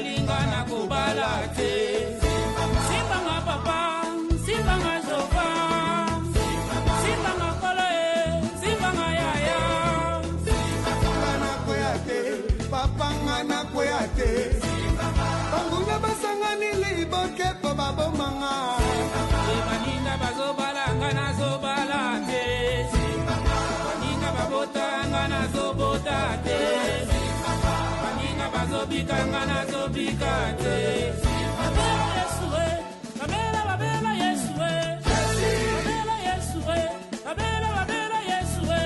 balinga na kubalate simba nga papa simba nga zoba simba nga kole simba nga yaya simba na koyate papa nga na koyate banguna basangani liboke po babomanga baninga bazobalanga na zobalate baninga babotanga na zobotate baninga bazobikanga na zobikate babela yesue babela babela yesue babela yesue babela babela yesue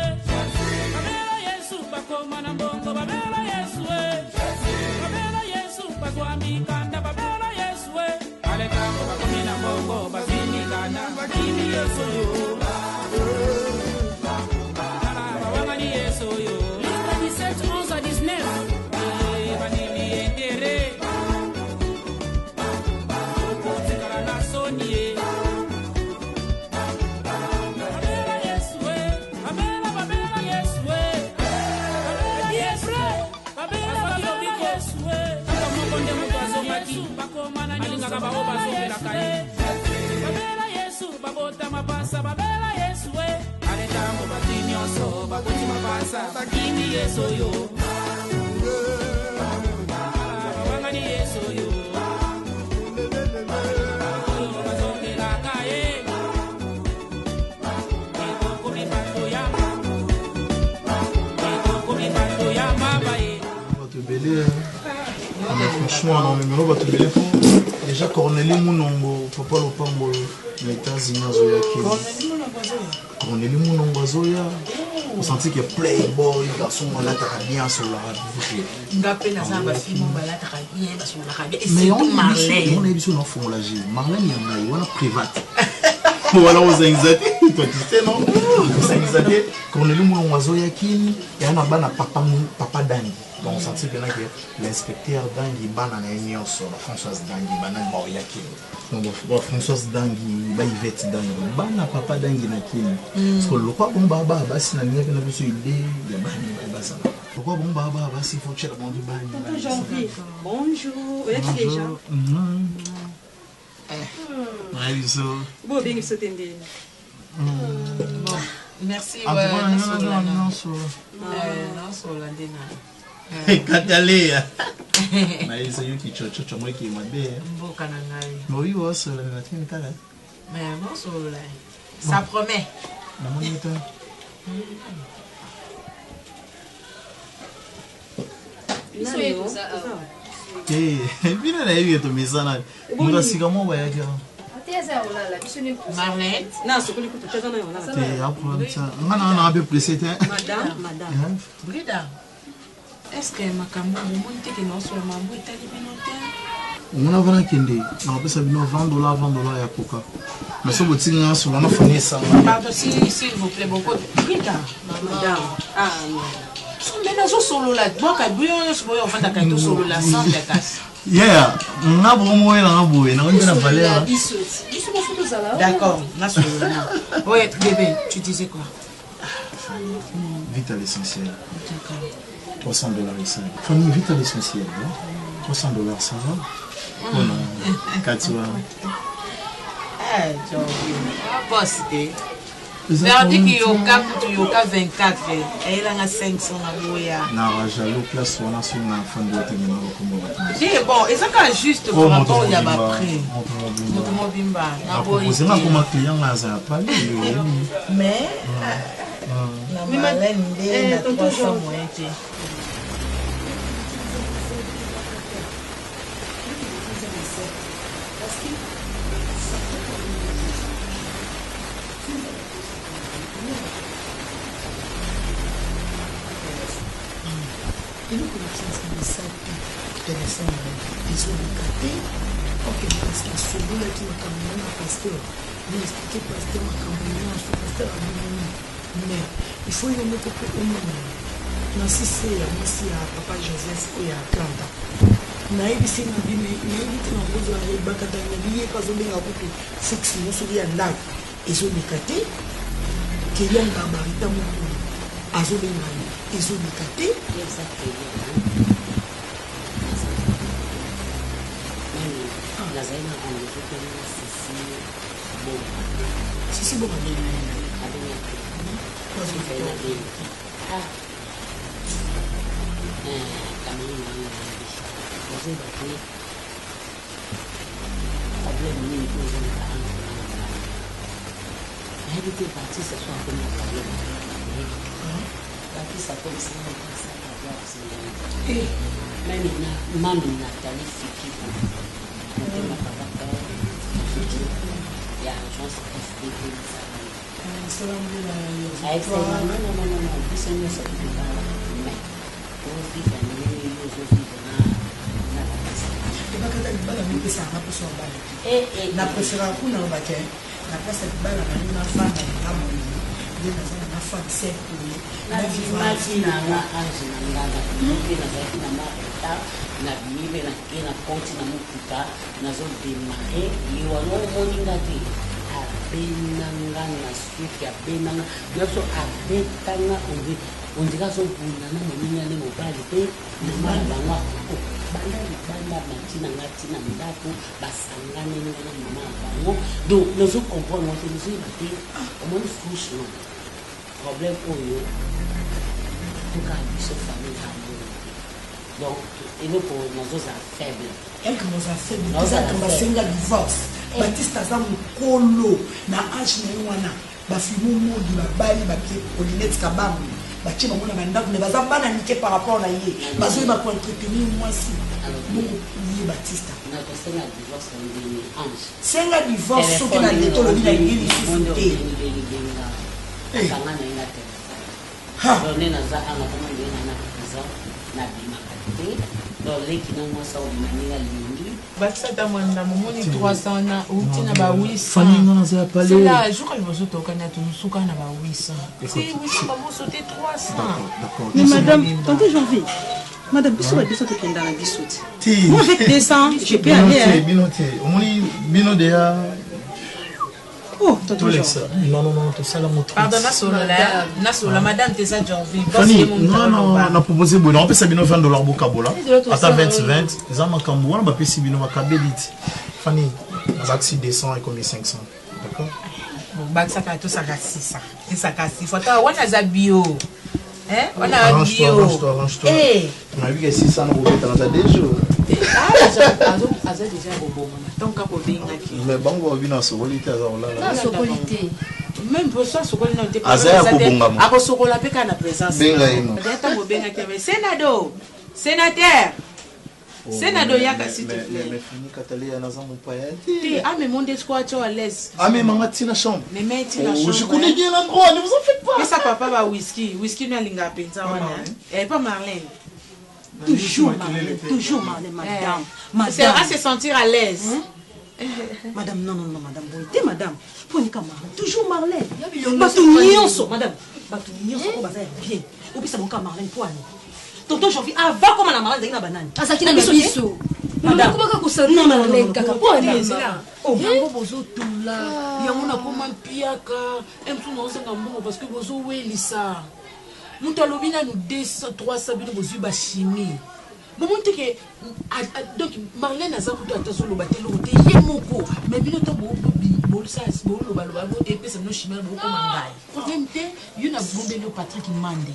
babela yesu bakoma na mbongo babela yesue babela yesu bakwami kanda babela yesue ale kango bakomi na mbongo bazini kanda bakini yesu yo babangani yesu yo 17 11 à 19 babela yesu babota mapasa babela yesu aletambo bakinyoso bakoti mapasa bakini yesu yo babangani yesu yo bazongela kaye komi bato ya mabaye bato bele franchement na numéro bato bele po déjà Cornelie Munongo papa lopango na États-Unis azoyaki Cornelie Munongo azoya on sentit que playboy garçon alataka bien sur la radio ngape na samba film balataka bien sur la radio et mais c'est on Marlène on a besoin d'enfant la G Marlène yanga wana private voilà aux anxiétés toi tu sais non aux anxiétés Cornelie Munongo azoyaki yana bana papa dangi donc on sentit bien que l'inspecteur dangi bana na nyonso Françoise dangi bana boyaki donc Françoise dangi ba Yvette dangi bana papa dangi na kini parce que le quoi bon baba basi na nyaka na biso idée ya bani ba ça le quoi bon baba basi faut chercher bon du bani janvier bonjour vous êtes déjà bon bien se tendez bon merci non Katalia. Mais c'est lui qui chocho moi qui m'a bé. Mboka na ngai. Oui, ouais, c'est la tienne kala. Mais non solo là. Ça promet. Na monita. Isso é tudo. Eh, vina na hiyo to misana. Munga sigamo ba yake. Marlène. Non, c'est que les coups de tête on a. Eh, après ça. Ngana na be pressé. Madame. Brida. Est-ce que makambo monte que non sur mambo itali binote? On a vraiment kende. Na pesa bino $20 ya coca. Mais so botinga so na fani ça. Pardon s'il vous plaît beaucoup. Brida. Madame. Ah non. Son menazo solo là. Moi ka buyo so yo fanda ka to solo là sans la casse. Yeah, ngabo moyo na ngabo na ngona valeur. D'accord, là solo là. Ouais, bébé, tu disais quoi? Vite à l'essentiel. D'accord. $300 ici. Famille, vite à l'essentiel. $300, ça va? Oh non, Katua. Eh, boss, Verdi qui yoka 24, et il a 500 à Boya. Non, j'allais place on a sur la fin de la C'est bon, et ça quand juste pour rapport il y a ma prix. Motomobimba. C'est ma comme client là, ça pas mais la Marlène est 300 moins. Et nous connaissons ça intéressant. Ils ont regardé. Ok, parce qu'il y a celui là qui m'a camionné à pasteur. Il m'a expliqué pasteur m'a camionné à ce pasteur à mon. Mais il faut y mettre pour au moins. Non, si c'est à papa Joseph ou à Kanda. Naibisi na bime, naibiti na bozo na bakata na biye pas obenga kutu sexe no sobi anda. Ezo mikate. Kiyanga barita mo. Azo benga. Ils ont décaté. Nazaina ongezeke Sisi bon na préférence kuna obake na place de bala na femme na moni de na femme c'est na vivre na la âge na ngala na marita na bibe na kena konti na mukuta na zo démarrer yo no moninga te abenanga na suite abenanga yoso abetanga on dirait so buna na moninga ne mobali pe na mala bangwa banda matina ngati na ndako basangane na mama bango donc nous comprenons que nous sommes battus au moins franchement problème oyo tout cas ce famille donc et nous pour nous sommes faibles elle commence à faible nous a senga divorce Baptiste aza mukolo na âge na wana ba fimu modi ba bali ba ke olinette kabango ba tchima mona bandako ne baza bana nike par rapport na ye bazo ba ko entretenir moi si donc ni Baptiste na ko senga divorce ndi ange senga divorce soki na leto lobi na ngeli sufute kanga na ina te ha donné na za anga kama ndio na kaza na bima kati donc leki na moi sa obimani ya lingi basata mwanda momoni 300 na uti na ba 800 Fanny non za palais c'est là jour elle vous toka na tunusuka na ba 800 c'est 800 ba mo sauter 300 d'accord mais madame tantôt janvier madame biso ba biso te kenda na biso ti moi avec 200 je peux aller binote omoni bino de ya oh tantôt non to sala mo pardon na solo madame tesa janvier Fanny non na proposer bon on peut ça bino $20 bokabola ata 20 za makambo wana ba pesi bino makabeliti Fanny zaxi 200 et combien 500 d'accord bon baksaka to saka 600 et saka 6 faut ta wana za bio hein on a bio eh on a vu que 600 na robeta na 2 jours aza déjà bobo donc ko benga ki mais bango bina sokolite aza olala na sokolite même pour ça sokoli na te aza akobongama akosokola pe kana présence benga ino data bo benga ki mais sénateur sénateur yaka s'il te plaît mais fini katalia na za mpaya ti ame monde squat à l'aise ame mangati na chambre mais metti na chambre je connais bien l'endroit ne vous en faites pas et ça papa ba whisky na linga penza wana pas Marlène toujours Marlène madame c'est à se sentir à l'aise madame non madame bonité madame pour ni Marlène toujours Marlène batu nyonso madame batu nyonso ko baza bien opisa mon Marlène pour ani tonton Jean avant comme na Marlène na banani asaki na biso madame kubaka kusana Marlène kaka pour ani yango bozo tula yango na koma piaka emtu na osenga mbongo parce que bozo welisa mutu alobi nanu 200 300 bino bozwi bachimie bomonte ke donc Marlène aza kutu ata zoloba te eloko te ye moko mais bino to bolobaloba bote epesa bino chimie bokoma ngai problème te yo na bombeli o Patrick Mande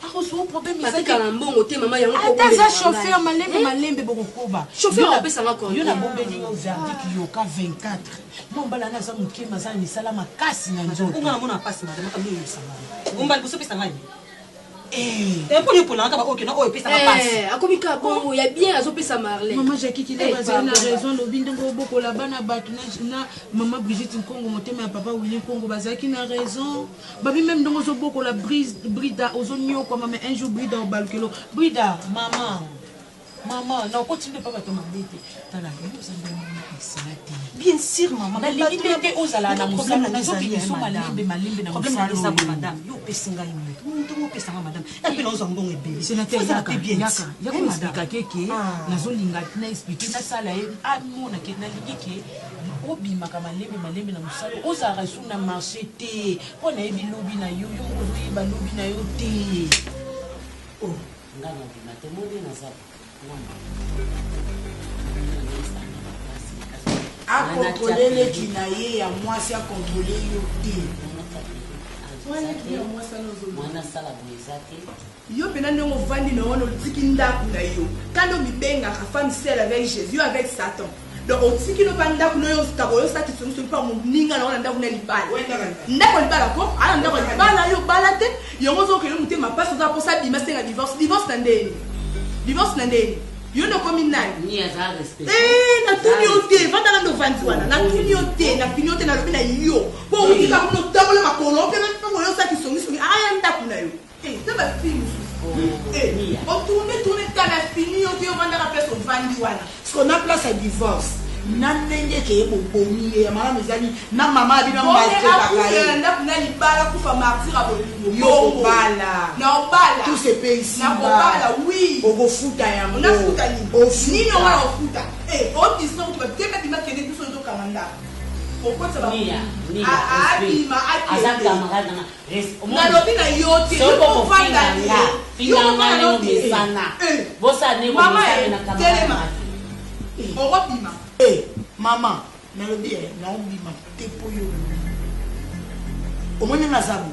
akozwa problème ezakala mbongo te mama yango ata za chauffeur malembe bokokoba chauffeur apesanga konde yo na bombeli yo verdict yoka 24 mombala naza mokema aza na misala makasi na nzoto unga mona pasi madame kambi yosanga umbali buso pesa ngai pour les polans ok non oh pesa passe akomika bongo ya bien azopesa Marlène maman Jackie qui a raison lobi ndongo boko la bana batu na maman Brigitte Nkongo motema ya papa William Nkongo bazaki na raison babi même ndongo zo boko la Brida ozonyo kwa maman un jour Brida au balkelo Brida maman non continue pas to mandete tala yo zamba na bien sûr maman na limite ozala na musala na zoki so malembe na musala ça madame yo pesinga yimu ndongo pesanga madame et puis nous ambongo ebeli sénateur yaka expliquer keke nazolinga na expliquer na sala amona ke na ligike obimaka malembe na musala ozala su na marché te pona ebilobi na yo balobi na yo te oh ngana bima te mode na za A contrôler les kinaye à moi c'est à contrôler yoté. Mwana sala bwezate. Yo pena ndongo vandi na wono tiki ndaku na yo. Kando mibenga ka femme seule avec Jésus avec Satan. Donc on tiki no banda kuno yo stabo yo saki tsungu pa mo ninga na wana ndaku na libala. Ndako libala ko? Ala ndako libala yo balate. Yo ngozo ke lo mutema passe za pour ça bima senga divorce. Divorce na ndeni. Divorce na ndeni. Yo no komi nani? Ni aza respect. Na tuni yote, vanda na ndovanzi wana. Na tuni yote, na fini yote na lobi na yo. Bo utika kuno tabole makolo, pe na pango yo saki songi aya ndaku na yo. Taba fini. Tourne tala fini yote yo vanda na place vandi wana. Ce qu'on a place à divorce. Nanenge ke bobomi ya mama mezani na mama bina maltraité ndaku na libala kufa martyr a bolingo. Yo bala. Na obala. Tous ces pays ici. Na obala, oui. Ogo futa ya mo. Na futa ni. Ni no wa futa. O disons tu vas te mettre kene tout so kamanda. Pourquoi ça va? Ni. Aza camarade na. Na lobi na yote. Yo vanda nga. Yo vanda yo mesana. Bosa ne ko mesana na camarade. Orobima. Maman, na lobi na obima te po yo. Au moins na zabu.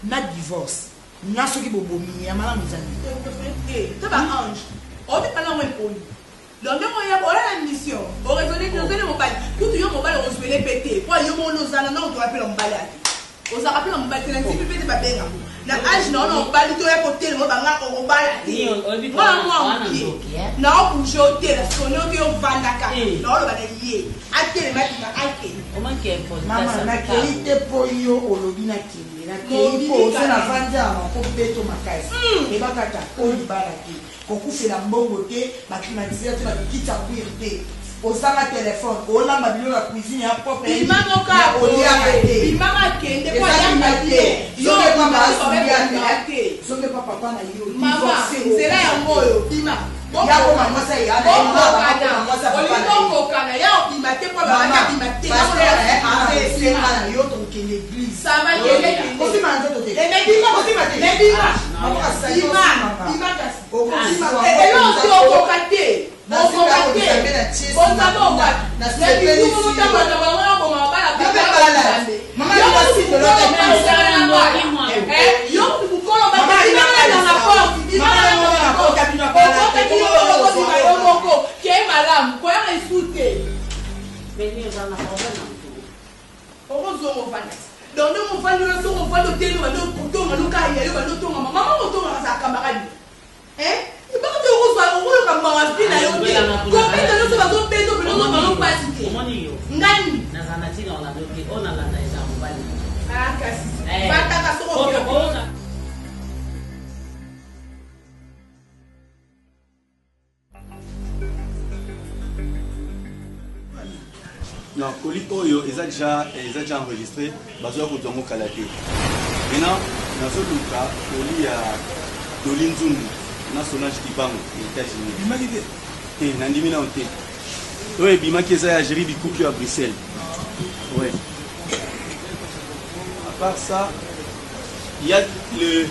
Na divorce. Na soki bobomi ya mala mizani. Taba ange. Obi pala mo eponi. Donc on y a la mission. On raisonne que nous mobile. Tout yo mobile on se fait péter. Pour yo mon ozana non on rappelle on balade. On se rappelle on balade c'est petit petit babé. Na âge non on balade to ya côté le banga on balade. Moi na on bouge au terre son yo que on vandaka. Non le balade yé. Ate mati na ate. O manque maman na qualité po yo olobi na kili. Na qualité po na vanja ma ko beto makasi. E bakata o libaraki. Kokufela mbongo te bakimatiser te bakita kuire te osanga téléphone olamba bilo la cuisine ya propre imamo ka oliate imama kende kwa yamba te yo ne papa asiate so ne papa na yo mama sera ya moyo ima ya ko mama sa ya na mama sa papa oliboko kana ya imate kwa baba imate na yo to ke l'église ça va kele kosi manzo to te bima kosi mate bima mama sa ima kasi elo okokate okokate ozaba non, colis oyo ils ont déjà enregistré bazo ko zongo kalaté. Maintenant, dans ce cas, colis à Dolinzungu, na Solange Kibango, aux États-Unis. Bimaki te nandimi na te. Ouais, bimaki eza ya Jérémy Bikuki à Bruxelles. Ouais. À part ça, il y a le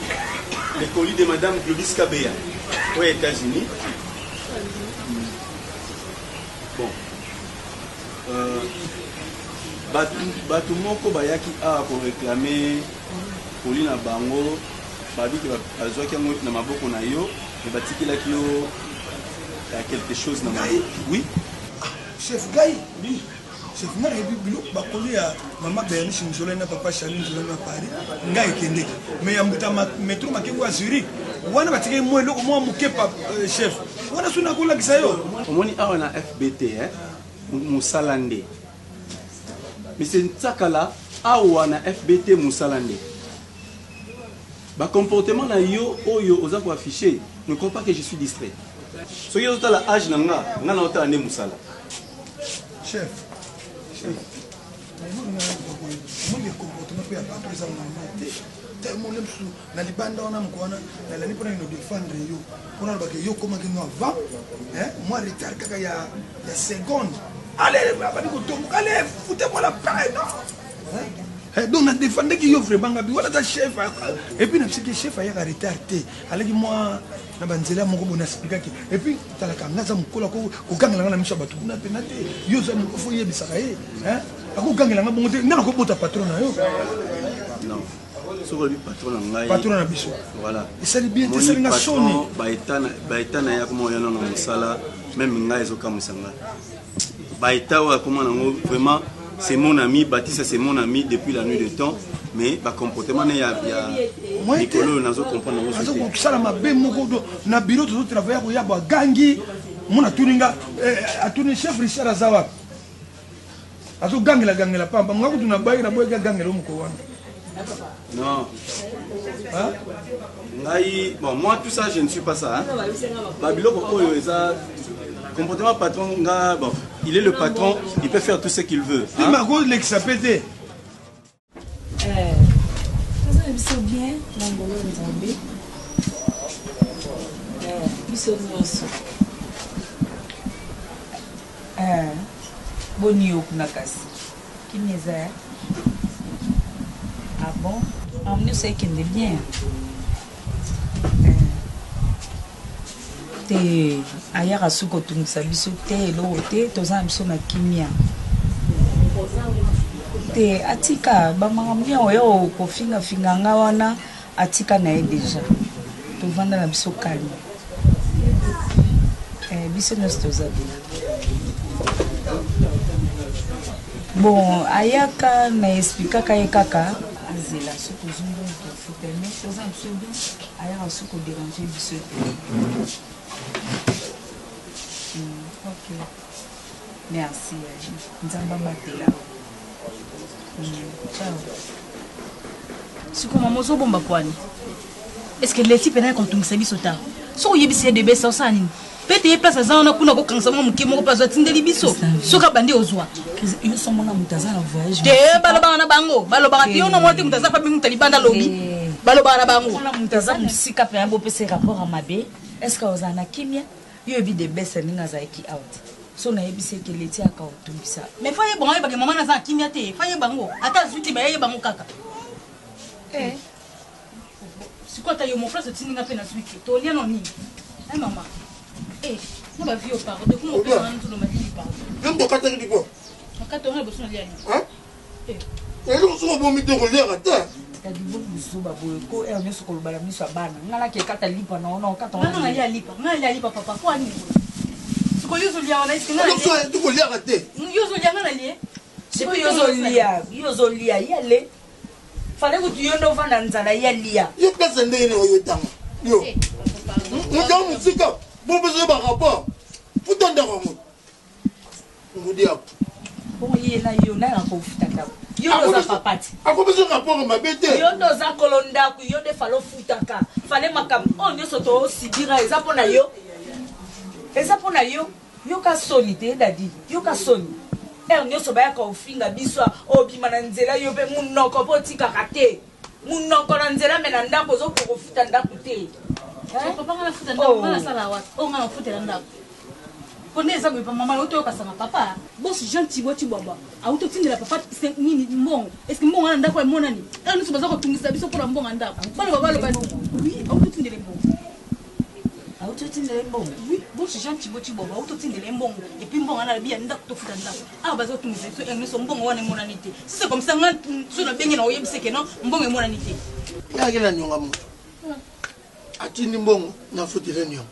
colis de Madame Globis Kabea, aux États-Unis. Bon. Batu moko bayaki a pour réclamer colis na bango, babi ki bazwaki yango na maboko na yo, et batikilaki yo quelque chose na maboko. Oui. Chef Gaï. Oui. Chef na rebi bilo bakoli ya mama Bernice Njola na papa Charline Njola na Paris. Ngai kendeki. Mais ya mbuta metro makengo à Zurich. Wana batike mo eloko mo mukepa chef. Wana suna kola kisayo. Omoni awa na FBT Moussalande. Mais c'est Ntsakala awa na FBT Moussalande. Ba comportement na yo oyo oza ko afficher. Ne crois pas que je suis distrait. Ce qui est la âge nanga na ota ne Moussala. Chef. Chef. Moi le comportement pe pas très anormal. Tellement même sous na libanda ona mkwana na la nipona no défendre yo. Pour na ba ke yo comment que nous avant moi retard kaka ya seconde. Allez, allez, foutez-moi la paix, non? Donc on a défendu qu'il y a vraiment un chef. Et puis, le chef a arrêté. Alors moi, na banzela moko bona expliquer et puis tala kanga za mukola ko gangela na misha batu na penate yo za moko fo yebisaka ye hein ako gangela nga bongo te ngana ko bota patron na yo non soko bi patron na ngai patron na biso voilà et ça bien te sali na soni baita na ya ko yana na musala même ngai ezoka musanga baita wa comment nango vraiment c'est mon ami Baptiste c'est mon ami depuis la nuit de temps mais ba comportement il y a Nicolo nazo comprendre nazo azo ko sala mabe moko do na bureau to travailler ko ya ba gangi mona tuninga atuni chef Richard Azawa azo gangela pamba ngako tuna bayira boy gangela mko wana non hein ngai bon moi tout ça je ne suis pas ça hein babilo ko yo eza comportement patron nga bon il est le patron il peut faire tout ce qu'il veut il m'a go l'exapété biso bien na ngolo nzambe biso nyonso boni okuna kasi kini eza ya ah bon nyonso ekende bien te ayaka soki kotungisa biso te eloko te toza na biso na kimia te atika bamakambo ya oyo kofingafinga nga wana atika na ye deja tovanda na biso kalme biso nyonso toza bien bon ayaka na explikaka ye kaka azela soki ozongo tofuta me toza na biso bien ayaka soki koderange biso te ok merci nzambe abatela ciao. Siko mama ozobomba kwani? Est-ce que les types na kontungisa biso ta? So yebisi de besa osani. Pete ye place azana kuna ko kansa mo muke mo place atindeli biso. Soka bandi ozwa. Yo somo na mutaza na voyage. Te baloba na bango, baloba ti yo na mo te mutaza pa bi mutalibanda lobi. Baloba na bango. Na mutaza musika pe yabo pese rapport à mabe. Est-ce que ozana kimia? Yo ebi de besa ninga za ki out. So na yebise ke leti aka otumbisa mais faye bon ayeba ke mama na za kimia te faye bango ata zuti ba yeba bango kaka siko ta yo mo place tininga pe na suite to lia no ni mama no ba vie au pardon de comment on peut tout le matin pardon même to kata ki ko kata on a besoin de lia hein lo so bo mi to ko lia kata tadi bo musuba boye ko nyoso ko lobala miso abana ngala ke kata lipa no kata ngala lia lipa papa kwa ni ko yuzo lia wana iske ngala so to ko lia kate yuzo lia ngala lie sipo yuzo lia yale fale kuti yondo vanda nzala yalia yo pesa ndenge oyo tanga yo muta musika bo bezo ba rapport futonda ko mu ngudia bo yena yo na ko futaka yondo za papati ako bezo rapport mabete yondo za kolonda ku yonde falo futaka fale makam onyo soto sibira eza pona yo yo ka soni te dadi yo ka soni nyoso bayaka ofinga biso obima na nzela yo pe munoko po tikaka te munoko na nzela me na ndako ozokofuta ndako te papa ngala futa ndako ngala sala wa ngala futa ndako pone eza ko mama oto kasanga papa boss gentil boti baba auto tindela papa nini mbongo est-ce que mbongo na ndako emona ni nusu baza ko tungisa biso pour mbongo ndako balo oui auto tindela mbongo autotindele mbongo oui boss gentil boti baba autotindele mbongo et puis mbongo na bia ndako to futa ndako baza tungisa so engneso mbongo wana emona ni te si c'est comme ça nga so na bengi na oyebise ke non mbongo emona ni te yakela nyonga mo atindi mbongo na futile nyonga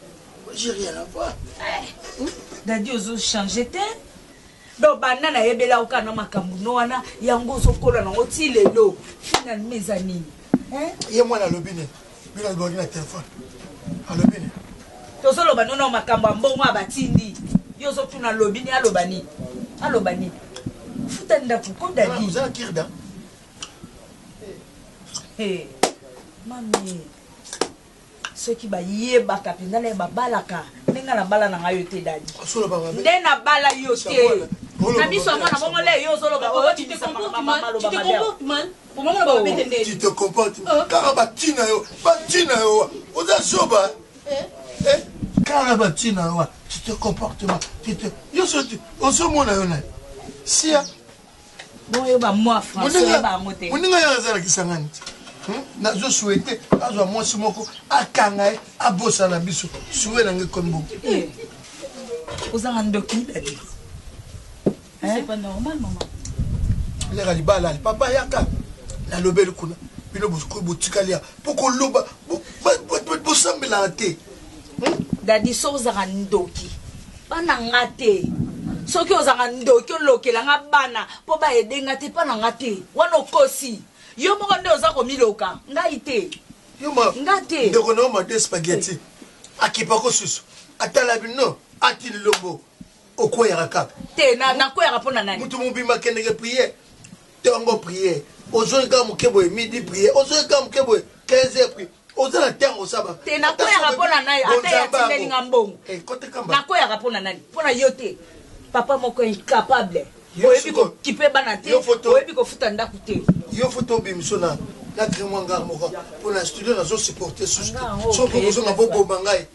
j'ai rien à voir dadi ozo changer te do bana na yebela okana makambu no wana yango zokola na oti lelo final mezanini ye mwana lobine bila lobi na téléphone alobine tozo ba nono makambu mbongo abatindi yo zo tuna lobine alobani futa ndaku ko dadi za kirda mami soki bayebaka mpenza na ye babalaka ndenge na bala na ngai yo te dadi nde na bala yo te na biso ya mwana bongo le yo ozoloba tu te comportes kaka batina yo oza soba kaka batina yo tu te comportes mal yo ozomona yo na sia bon yo ba moi français ba ngote moninga ya zala kisangani nazo souhaiter azwa mwasi moko akanga abosana biso suwe nange kombo ozanga ndoki dadi c'est pas normal maman lera libala papa yaka na lobeli kuna bino boutikalia poko loba bosambela te dadi so ozanga ndoki bana ngate soki ozanga ndoki olokelanga bana mpo bayedenga te mpa nanga te wana okosi yo moko nde oza komiloka ngai te nga te ndeko na oma de spaghetti akipako susu atala bino atili lombo okweyaka kaka te nakweyaka mpo na nani mutu mobimba kendeke priere ntongo priere ozoyika moke boye midi priere ozoyika moke boye 15 priere oza na ntango saba te nakweyaka mpo na nani ata yatindelinga mbongo nakweyaka mpo na nani mpo na yo te papa moko incapable oyebi kokipe bana te oyebi kofuta ndako te yo foto obimiso na kremwanga moko mpo na studio nazosupporte susu soko kozonga bobomba ngai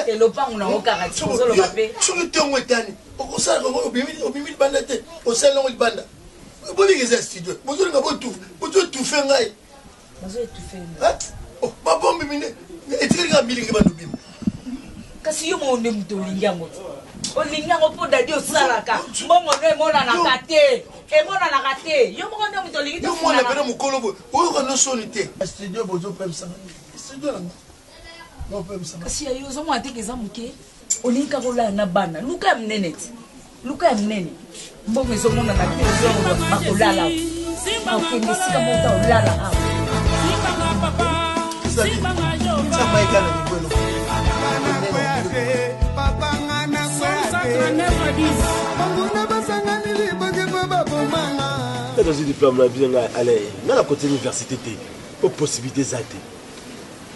elopango nango kaka ti ozoloba mpe soki ntongo etani okosala kongo obimi libanda te osali nango libanda bobikisa studio bozolinga bozotufe ngai babombi mine etikalinga milingi bandobima kasi yo moo nde moto olingi yango te olingi yango mpo dadi osalaka mbongo ndo emonanaka te emonanaka te yo moko nde moto olingi yo mwana pene mokolo boye oyoka nosoni te studio bozopemsanga studio nanga kasi ya yo ozomona teke eza moke olingi kaka olala na bana luka ya monene ti luka ya monene mbongo ezomonana te bakolala bakende esika mota olala awa dans une diplôme allez dans la côté université pour possibilité zate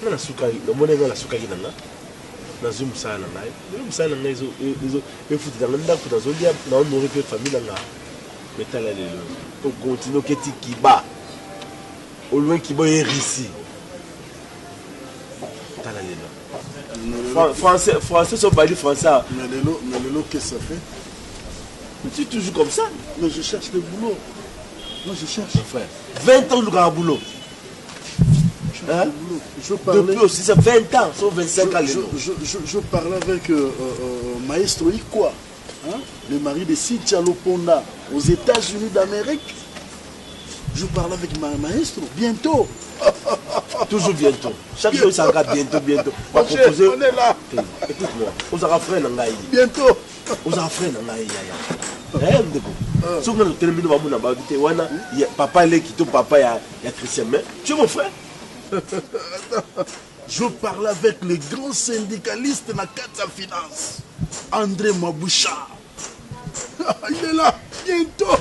na la suka le monde na la suka kinanga na zum sana ngai le musana ngai zo efuti dans ndako dans zolia na honore que famille nga metala lelo to continue keti kiba au loin kiba hérisi tala lelo français so bali français mais lelo qu'est-ce que ça fait? Tu es toujours comme ça? Mais je cherche le boulot. Non, je cherche. Frère, 20 ans, le boulot. Hein? Je parlais... Depuis aussi, ça 20 ans, sauf 25 ans. Je parlais avec Maestro Ikwa, hein? Le mari de Cynthia Loponda, aux États-Unis d'Amérique. Je parlais avec Maestro, bientôt. Toujours bientôt. Chaque jour, ça regarde bientôt. On est là. Écoute-moi, on s'en frère Nangaï. Bientôt. On s'en frère Nangaï. Papa est qui papa il y a Christian, mais tu es mon frère. Je parlais avec le grand syndicaliste de la Katsa Finance, André Maboucha. Il est là, bientôt.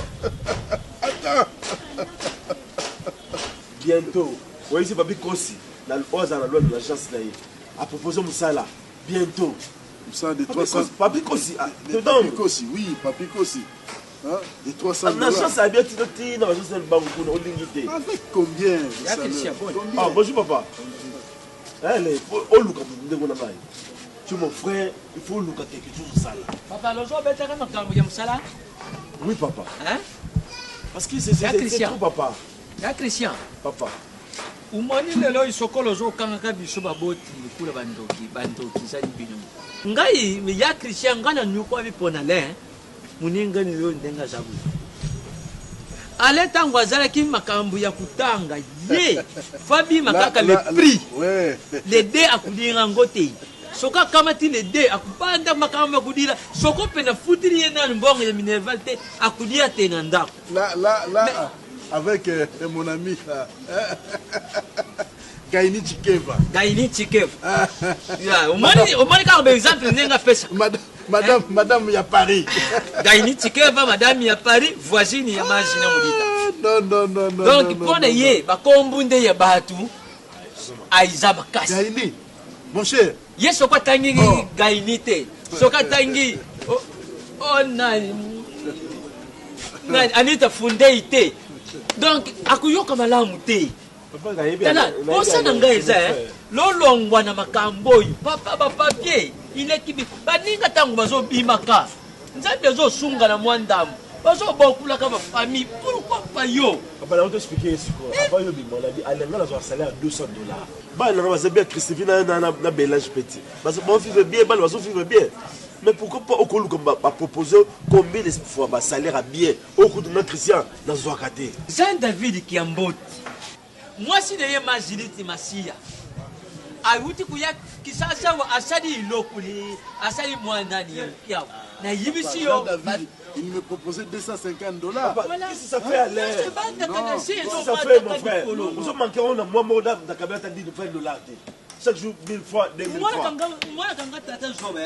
Attends. Bientôt. Oui, c'est Papi Kossi. Dans le haut, dans la loi de l'agence, à proposer Moussala. Bientôt. Ça de 300. Papi Kossi. Papi Kossi, oui, Papi Kossi. Hein? De 300 $. L'agence a bien tiré dans l'agence de banque pour nous. Avec combien? Ah, bonjour papa. Allez, on look à tu es mon frère, il faut look à quelque chose de ça là. Papa, le jour est oui, papa. Hein? Parce que c'est trop, papa. Ya Christian. Papa. Umoni lelo isoko lozo kanga biso baboti kula bandoki sa bino. Ngai ya Christian ngana nyuko abipona le. Muninga ni lo ndenga zabu. Ale tango azala ki makambu ya kutanga ye. Fabi makaka le prix. Ouais. Les deux akulinga ngote. Soka kamati les deux akupanda makambu akudira. Soko pena futiri yena mbongo ya Minerval te akudia tenanda. Là. Avec mon ami Gaini Chikeva. Gaini Chikeva. Omani ka exemple nenga pesa. Madame ya Paris. Gaini Chikeva, madame ya Paris, voisine ya Magina Molita. Non. Donc pone ye ba kombunde ya batu aiza bakasi. Gaini. Mon cher. Ye soka tangi Gaini te. Soka tangi na Anita funde ite. Donc, akuyoka malamu te. Tala, osa nanga eza lolongwa na makambo oyo. Papa ba papier, il est kibi. Baninga tango bazo bimaka. Nzambe zo sunga na mwandamu. bazo bakula ka ba famille pourquoi pas yo papa on t'expliquer ce quoi avant yo bi mon avis alenga na salaire à $200 ba na ba bien Christophe na belage petit parce que bon vivre bien ba bazo vivre bien mais pourquoi pas au colu comme ba proposer combien de fois ba salaire à bien au coût de notre Christian dans Zoakate Jean David Kiambot moi si de Majiliti Masia ayuti kuya kisasa wa asadi ilokuli asadi mwanani ya na yibisi yo il me proposait $250. Voilà. Qu'est-ce que ça fait à l'air? Qu'est-ce que ça fait, mon frère? Nous sommes manqués, on a moins de caméra, t'as dit de faire $. Chaque jour, 1000 fois, 2000 fois. Moi, quand tu as un job,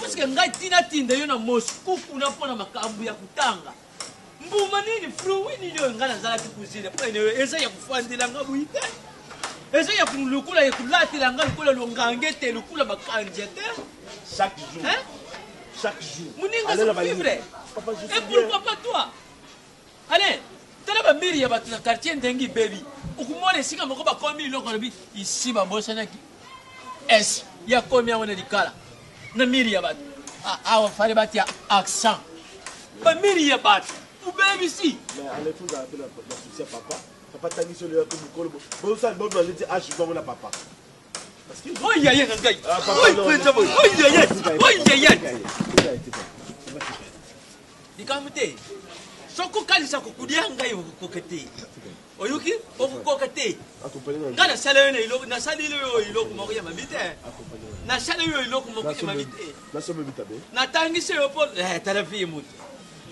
parce que ngai tina tinda yo na Moscou kuna pona makambu ya kutanga. Mbuma nini fruit ni yo ngana zala kuzile. Pona yo eza ya kufandila ngabuite. Eza ya kulukula ya kulatila ngakula longangete lukula makanjete. Chaque jour. Hein? Chaque jour. Mouninga ça vivre. Et pourquoi pas toi? Allez, tu as la mairie dans le quartier Ndengi Baby. Ou comment les siga moko ba komi loko bi ici ba bosana ki. Es, ya combien on a dit kala. Na mairie ya bat. Ah, on fallait battre accent. Ba mairie ya bat. Ou baby ici. Mais allez tout dans la souci papa. Papa tangi sur le comme bon ça bon on dit ah je dois mon papa. Parce que oh ya ya ngai. Oh ya ya. Oh ya ya. Dikamute. Soko kalisa kukudia ngai kokete. Oyuki okukokete. Kana sala ne ilo na sala ilo ilo ko ya mamite. Na sala ilo ko ya mamite. Na somme bitabe. Na tangi se opo tala vie mutu.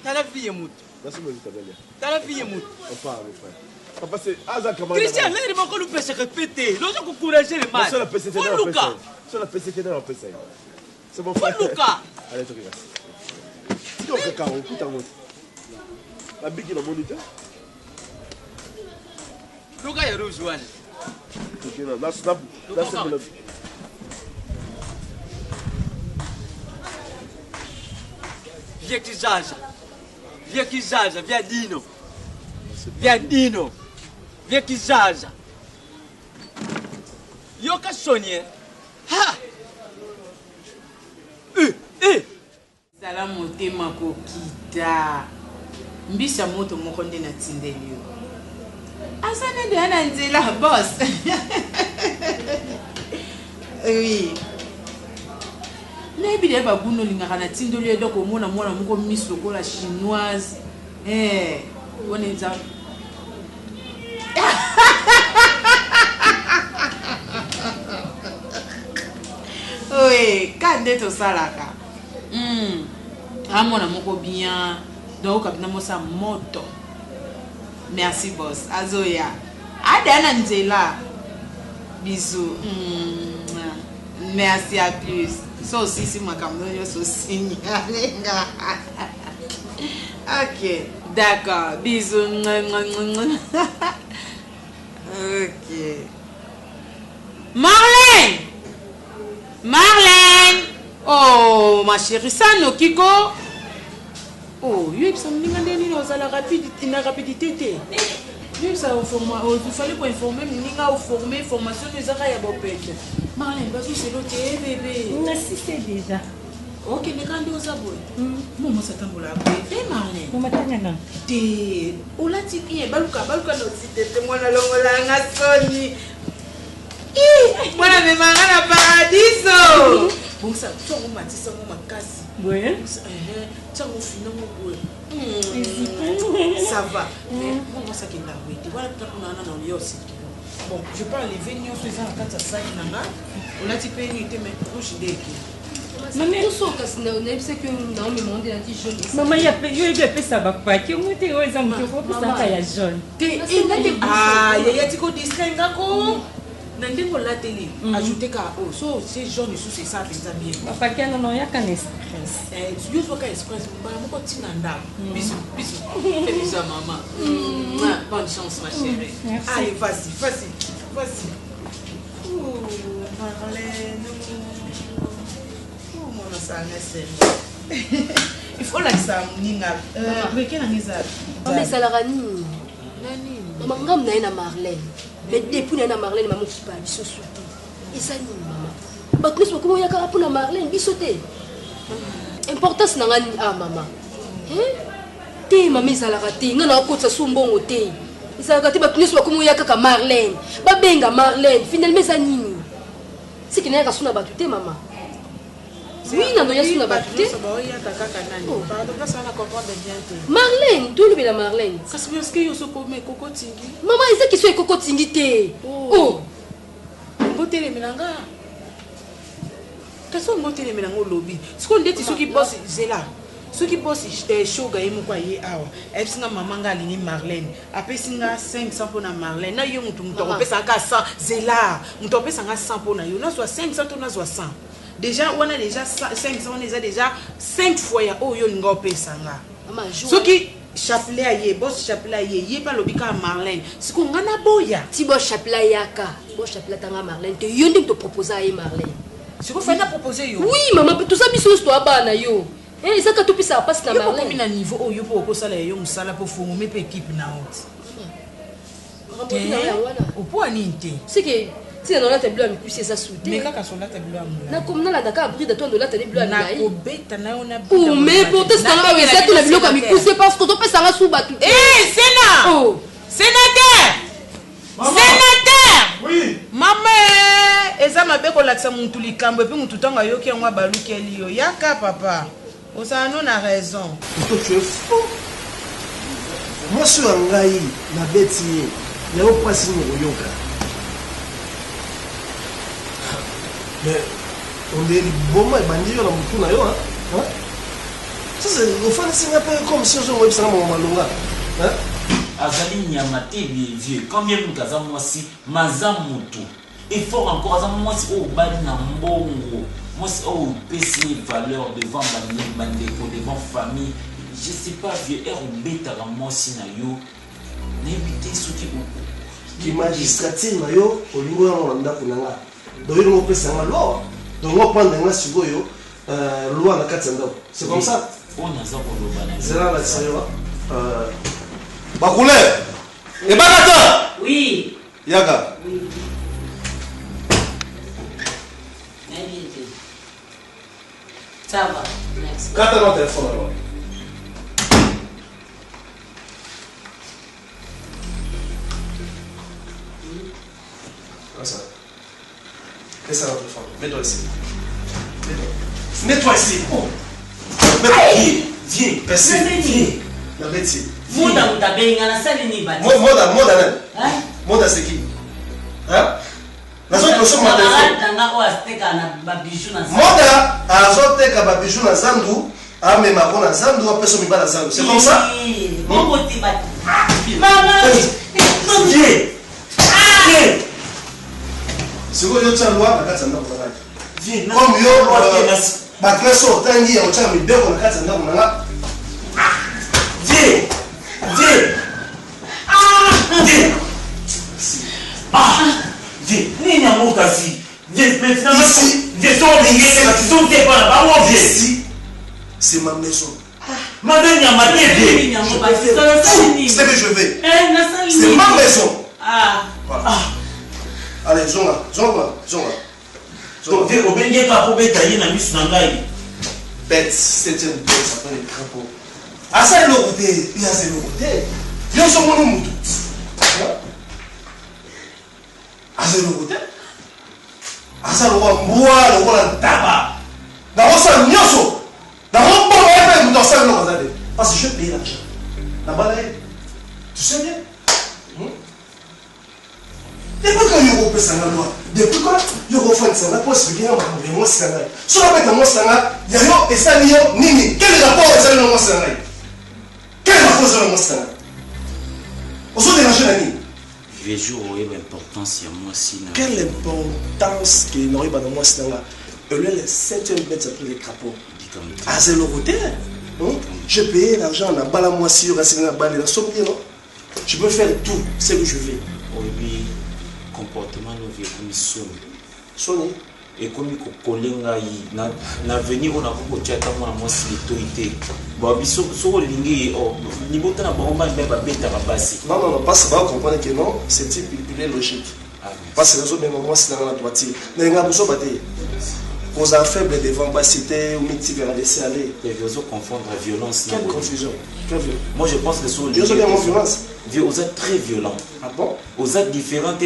Tala vie mutu. Na somme bitabe. Tala vie mutu. Papa frère. Papa c'est Aza comment Christian, là il m'a encore le se répéter. L'autre ko encourager le mal. Sur la PCT dans la PCT. Sur la PCT dans la PCT. C'est bon frère. Luca. Allez toi regarde. Tu dois faire carreau, écoute en mode. La big in a monitor. Luca ya rouge one. Okay, now that's simple. Via kizaza. Via kizaza, via Dino. Via Dino. Via kizaza. Yoka sonye. Ha! Salamu tema kokita. Mbisa moto moko nde na tindeli yo. Asana nde ana nzela boss. Oui. Nebi de babuno lingaka na tindeli yo doko mona mwana moko miss lokola chinoise. Wone za. Oui, kande to salaka. Amona moko bien. Donc kapina mosa moto. Merci boss. Azoya. Adana nzela. Bisous. Merci à plus. Ça aussi si makamno yo so signalenga. OK, d'accord. Bisous. OK. Marlène. Marlène. Oh, ma chérie, ça no Kiko. Oh, il rapidité. Ça il fallait pour informer, former formation des arrêts à Marlène, c'est l'autre bébé. Merci, c'est déjà. Ok, les grands aux abonnés. Maman, ça t'en voulait appeler. Marlène. Maman, t'as T'es. Oh, là, tu viens. Baluka, t'es moi, la longue, Sony. Voilà, mais Marlène, la paradiso. Bon, ça, tu as remarqué ça, mon casse. Oui. Tu as refilé ça va. Mais moi, ça qui est là, oui. Voilà, tu as on a aussi. Bon, je peux enlever nous faisant la carte à ça, on a typé une idée, mais proche d'elle. Maman, c'est que non, mais mon Dieu, jaune. Maman, il y a fait ça, papa. Qui ont été aux hommes qui ont fait ça, jaune. Ah, il y a des gens qui disent Nandé pour la télé, ajouter qu'à oh, so c'est jaune et c'est ça, les amis. Papa, qu'il y a non, il y a qu'un express. Tu vois qu'un express, bah, mon petit nanda. Bisous, bisous. Fais bisous, maman. Bonne chance, ma chérie. Merci. Allez, vas-y. Oh, Marlène. Oh, mon sang, il faut la ça, Ninga. Breaking and his mais ça la rani. Maman, ngam na Marlène. Mais depuis que Marlène m'a montré pas, ils sont surtout. Et ça, maman. Parce que comment il y a pour Marlène, ils sautent. Importance n'a pas maman. te mama ezalaka te nga nakokotisa so mbongo te ezalaka te bato nyonso bakomi oya kaka Marlène babenga Marlène finalement eza nini siki nayaka so na bato te mama oui nanoya so na bato te Marlène tolobela Marlène mama eza question ekoko tingi te ngotelemela kasi ngotelemela ngo lobi siko ndeti soki bosi zela soki bosi shoga ye moko ye awa ebisinga mama nga alingi Marlène apesinga 500 mpona Marlène na yo mutu akopesanga 100 zela mutu akopesanga 100 mpona yo nazwa 500 to nazwa 100 déjà wana déjà 500 wana eza déjà 5 fois ya oyo olinga opesanga soki chapelet aye bosi chapelet aye ye pa lobi kaka Marlène siko nga na boya ti bo chapelet yaka bo chapelet tanga Marlène te yo ndenge toproposa ye Marlène siko fai na proposer yo oui mama tout ça biso to abana yo ça ka topisa passe na Marlène yo na niveau oyo po okosala yo musala po fongo me pe équipe na haute opo ani te c'est que si on a tableau mi kusi ça souté mais kaka son la tableau amula na comme na la daka abri de ton de la tableau amula na ko beta na ona oh mais pour te ça na ça tout la biloko mi kusi parce que to pesa nga sou batu Sénat oh sénateur oui maman eza mabe ko lakisa muntu likambo et puis muntu tanga yoki ngwa balukeli yo yaka papa osano na raison toi tu es fou moi sur ngai na beti ya o pasi no yoka mais on dit bon moi bandio na mutu na yo hein ça c'est au fond c'est un peu comme si on ça mon malonga hein azali nyama te vieux combien mukaza mwasi maza mutu il faut encore aza mwasi o bali na mbongo mwasi o pesi valeur devant bandeko devant famille je sais pas vieux er obetaka mwasi na yo n'éviter soki qui magistrature na yo olingo yango na ndako na nga donc il opesa nga loi donc on prend nga sikoyo loi na kati ya ndako c'est comme ça on aza koloba na c'est là la sérieux Bakule et Bakata oui Yaga oui ça va merci Carte mon téléphone alors ça laisse ça dans le téléphone mets-toi ici mets-toi ici oh viens viens la bête ici Moda mutabenga na sali ni bati. Moda c'est qui? Hein? La zone de ma Moda azoteka ba bijou na zandu, amema ko na zandu apeso mibala na zandu. C'est comme ça? Mon côté bati. Maman. Viens. C'est quoi yo tsalwa na katsa ndako na viens. Comme yo ba kleso tangi ya ocha mibeko na katsa ndako na viens. Viens. Viens. Viens. Ni nyamo kasi. Viens maintenant. Ici. Ici. C'est ma maison. Madame Nyamate. C'est que je vais. C'est ma maison. Voilà. Allez, zonga. Donc, viens au benye ka po betaye na misu na ngai. Bête, c'est une bête, ça prend les crapauds. Asa lo côté, il y a ce côté. Yo so mono mutu. Asa lo côté. Asa lo mboa lo la taba. Na osa nyoso. Na rombo ebe mutu asa lo côté. Parce que je paye l'argent. La balai. Tu sais bien? Depuis que yo ko pesa na loi, depuis que yo ko fait la possibilité na ba mo sanga. So la bête mo sanga, ya yo esa ni yo nini? Quel rapport esa ni mo sanga? Quelle chose est mon Aujourd'hui, vieux jour, il y a l'importance de moi. Quelle importance que n'aurait pas de moi? Elle est la 7e bête après les crapauds. Ah, c'est le côté. Je paye l'argent, on a bala moi si on a signé la balle, la somme, non? Je peux faire tout ce que je veux. Oui, comportement, nous vivons comme sonne. Sonne. Et comme il kolenga na venir on a beaucoup de temps moi si l'autorité bon biso so lingi ni bota na bomba mais ba beta ba basi non parce que va comprendre que non c'est type il est logique parce que les autres même moi c'est dans la droite mais nga boso baté Cause un faible devant pas citer ou mythe vers laisser aller. Les vieux confondre la violence. Quelle confusion. Moi je pense que sur les violence. Vous êtes très violent. Ah bon? Vous êtes différents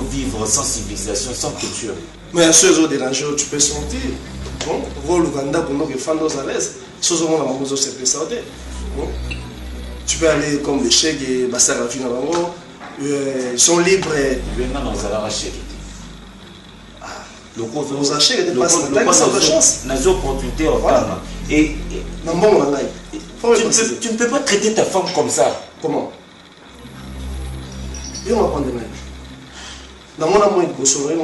vivre sans civilisation, sans culture. Mais à ceux qui dérangent, tu peux sortir. Bon, voir le Vanda pour nous faire nos à l'aise. Ceux qui ont la maison, c'est plus sortir. Tu peux aller comme les chèques et Bassar la fin ils sont libres. Maintenant, on va l'arracher. Vous achetez des passes de chance. Nous avons opportunité au Ghana. Et tu ne peux pas traiter ta femme comme ça. Comment? Il va prendre des mains. Dans mon amour, il va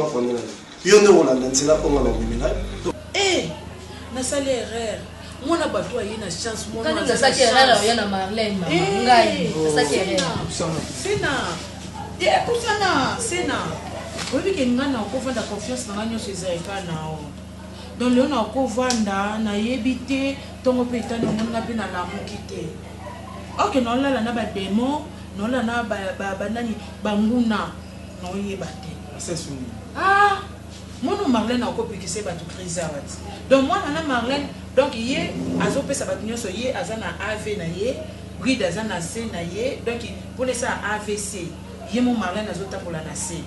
prendre des mains. Il y a un euro là, c'est là qu'on va l'emmener. Eh, na sali erreur. Moi na bato ayi na chance moi na saki erreur ya na Marlène mama. Ngai, na saki erreur. Sena. Kusana, sena. Wewe kingana ukovanda confiance na nganyo sezeka nao. Donc le na ukovanda na yebite tongo peta no ngana pe na lamuki te. OK non la na ba demo, non la na ba nani banguna no yebate. C'est soumis. Ah, moi non Marlène a copikise ba tu crise awati. Donc moi na Marlène donc yé azo pe sa ba nyonso yé azana AV na yé, bride azana C na yé, donc pour les ça AVC. Yé mon Marlène azo tambola na C.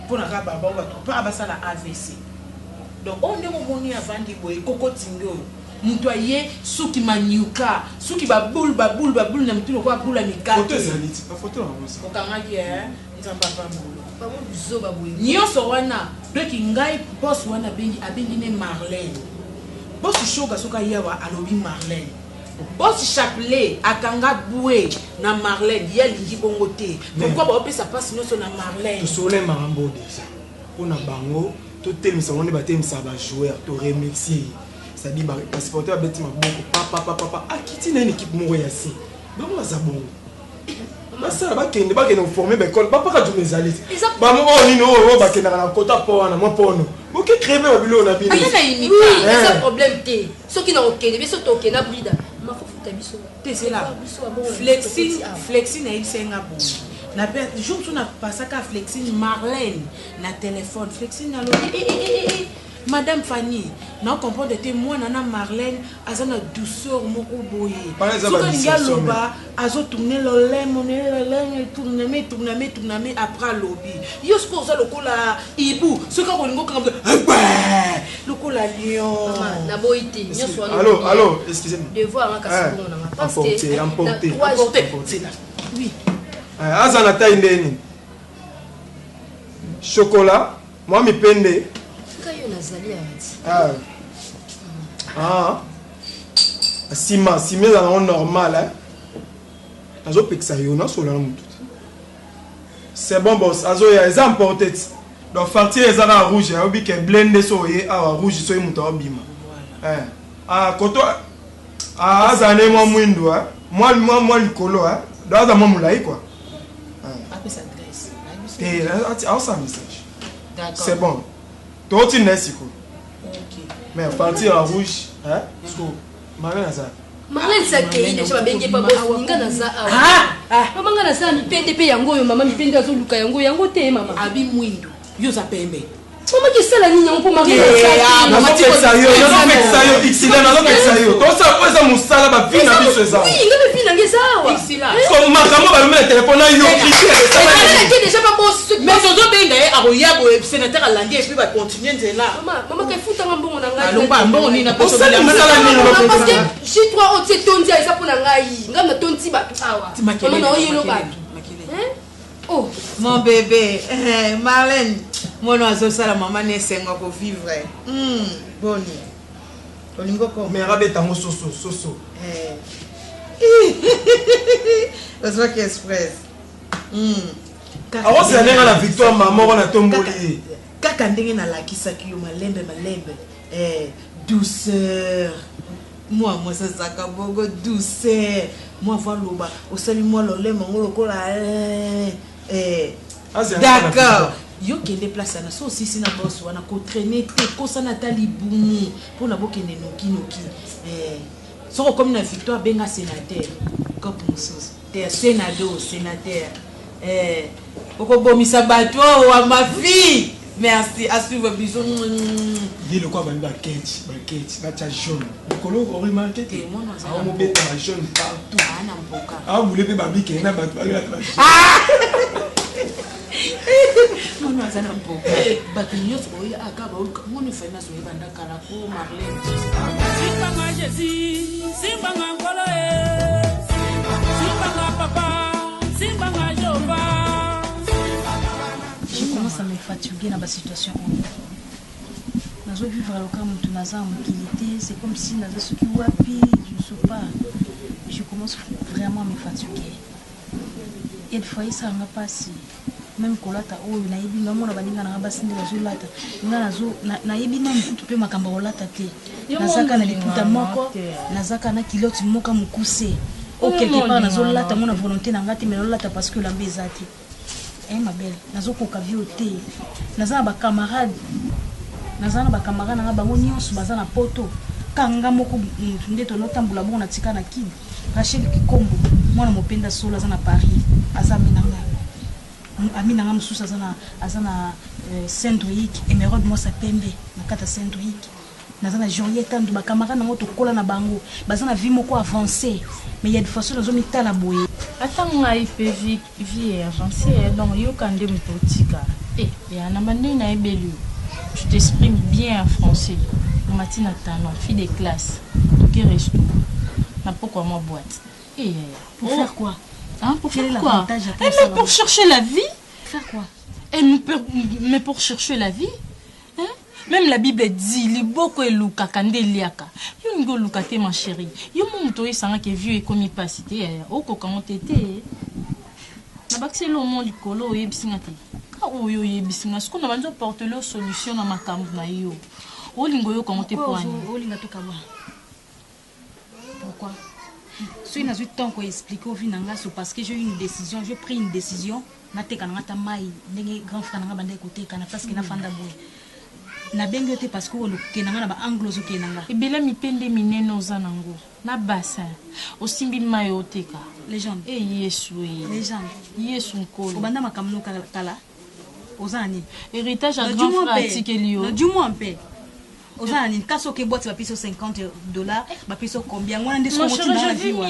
Pour na ba ba pas ba ça la AVC. Donc on est moni avandi boy koko tingo. Mtu aye suki manyuka, suki babul na mtu ko abula mikate. Photo zaniti, pas photo na mosa. Okangaki nzamba pa mbulu. Nyonso wana donc ngai boss wana abengi ne Marlène. Boss shoga soka yawa alobi Marlène. Boss chapelet akanga boué na Marlène ya lingi bongo te. Pourquoi ba opesa passe nyonso na Marlène? To sole marambo déjà. Pona bango to telemisa wone ba telemisa ba joueur to remercier. Ça dit ba supporter ba beti maboko papa akiti na une équipe moko ya si. Bango bazabongo. Basa bakende former l'école papa ka tu mezali. Ba mo nino bakenda na kota po wana mo pono. Boke créer ba bilo na bino. Ayana imika, c'est problème te. Ce qui na okende, biso to okenda brida. Ma faut futa biso. Te c'est là. Flexi na isenga bon. Na perte jour tu na pasaka Flexi Marlène na téléphone. Flexi na lo Madame Fanny, non comprendre de moi nana Marlène azana douceur moko boye. Soka ngaloba azo tourner le lem tourner après lobby. Yo sko za lokola ibu, soka kolingo comme lokola lion. Na boité, nyoso wana. Allô, excusez-moi. Devoir en kasi bon na parce que emporter. C'est là. Oui. Azana taille ndeni. Chocolat, moi mi pende. Sima est normal hein. C'est bon boss, azo ya eza importé. Donc farti eza na rouge, ya obi ke blende so ye awa rouge so ye muta obima. Koto azane mo mwindo hein. Moi likolo hein. Donc aza mo mulai quoi. Après ça message. D'accord. C'est bon. Toi tu n'es si cool. Mais partir en rouge, hein? Parce que Marlène a ça. Marlène ça qui déjà ba benge pa boss ninga na za mama nga na za mi pende pe yango yo mama mi pende azo luka yango te mama abi mwindo yo za pembe mama ki sala nini yango po mama mama ki sa yo excellent na loka sa yo to sa poza musala ba vina biso za oui nga be vina ngeza wa excellent ko makamo ba le téléphone yo qui déjà pas boss mais zo benga aroyabo sénateur alandi et puis va continuer nzela mama ka futa mbongo na ngai alomba mbongo ni na poso ya musala nini parce que j'ai toi au tondi ça pour na ngai nga na tondi ba awa mama na oyelo ba oh mon bébé Marlène mon oiseau ça la maman ne senga ko vivre boni olingo ko mais rabe tango soso Oswa qui express awo c'est la victoire maman on a tomboli kaka ndenge na lakisaki yo malembe douceur moi ça saka bogo douceur moi valoba osali moi lolema ngolokola d'accord yo kende place na so sisi na boss wana ko traîner te ko sana tali bumu pour na bokende noki soko comme na victoire benga sénateur comme mususu te sénateur oko bomisa bato wa ma fille Merci, à suivre, bisous. Dis le quoi, baguette, baguette, jaune. Le colon, on remarque que on met un jaune partout. Ah, vous voulez pas babi qui est là, Mwana azana mpoka. Bato nyonso oyo akaba mwana fena so yebanda kala ko Marlène. Simbanga Jésus, simbanga ngolo simbanga papa, simbanga Jova. Je commence à me fatiguer dans ma situation. Nazo vivre à l'occasion de naza mobilité, c'est comme si nazo ce qui wapi, je ne sais pas. Je commence vraiment à me fatiguer. Et une fois ça n'a pas si même kolata oyo nayebi na mona baninga na basinde bazolata nga nazo nayebi na mputu pe makamba olata te nazaka na liputa moko nazaka na kilote moka mukuse o quelque part nazolata mona volonté na ngati mais olata parce que la mbezati ma belle nazo koka vie ote nazana ba camarade na bango nyonso bazana poto kanga moko ndeto notambula bongo na tika na kini Rachel Kikombo mwana mopenda solo azana Paris azami nanga Amina ngam susa azana Saint-Louis Emeraude moi sa pembe na kata Saint-Louis nazana Juliette ndu ba camarade nango to kola na bango bazana vie moko avancé mais il y a des façons nazo mitala boye atanga IPV vie avancé donc yo kande mpotika ya na mande na ebelu tu t'exprimes bien en français Matina Tano fille de classe qui reste na pourquoi moi boîte pour faire quoi? Hein, pour faire quoi? Mais pour chercher la vie. Faire quoi? Mais pour chercher la vie. Hein? Même la Bible dit, les boko et luka kande liaka. Yo ngo luka te ma chérie. Yo mon toi sanga que vieux et comme il passe té. O ko quand tété. Na baxé le monde du colo et bisinga te. Ka o yo ye bisinga. Ce qu'on a besoin porter leur solution na makambo na yo. O lingo yo comment te poani. O linga to kabwa. Pourquoi? Si je suis temps pour expliquer au final, c'est parce que j'ai eu une décision, j'ai pris une décision. Je suis un grand frère qui est côté, parce que je suis na bengote parce que kenanga na ba anglozo kenanga ebela mipende minene ozanango na basa osimbi mayo teka légende yesu légende yesu nkolo obanda makamno kala ozani héritage à grand frère tikelio du moins en paix ozani kaso ke boîte ba piso $50 ba piso combien ngwana ndeso motinga na vie wa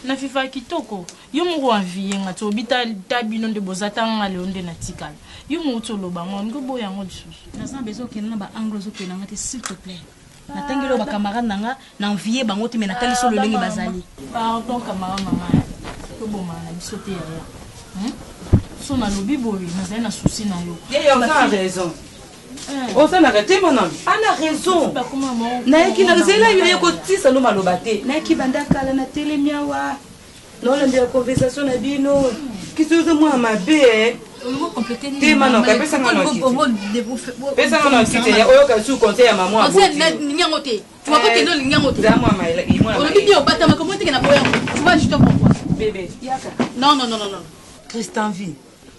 na fifa kitoko yo mo wa vie nga to bita tabino de bozata ngale onde na tikala yo mo tsolo ba ngo boya ngo disusu na sa bezo ke na ba anglozo ke na ngate s'il te plaît na tangelo ba camarade nanga na envier bango te me na kaliso lo lengi bazali pardon camarade mama to bo mala bisote ya so na lobi boyi na zana souci na yo on a raison. On s'en arrête, mon homme. On a raison. Naiki na zela yo yeko tisa no malobate. Naiki bandaka la na télé miawa. Non la conversation na bino. Kisozo moi mabe. On compléter ni. Te mano ka pesa ngano ki. Pesa ngano ki ya oyo ka su conseil ya maman. On sait nyangote. Tu vas pas que non nyangote. Za moi maila i moi. On dit bien bata ma comment te na boya. Tu vas juste pourquoi. Bébé, yaka. Non. Christian vie.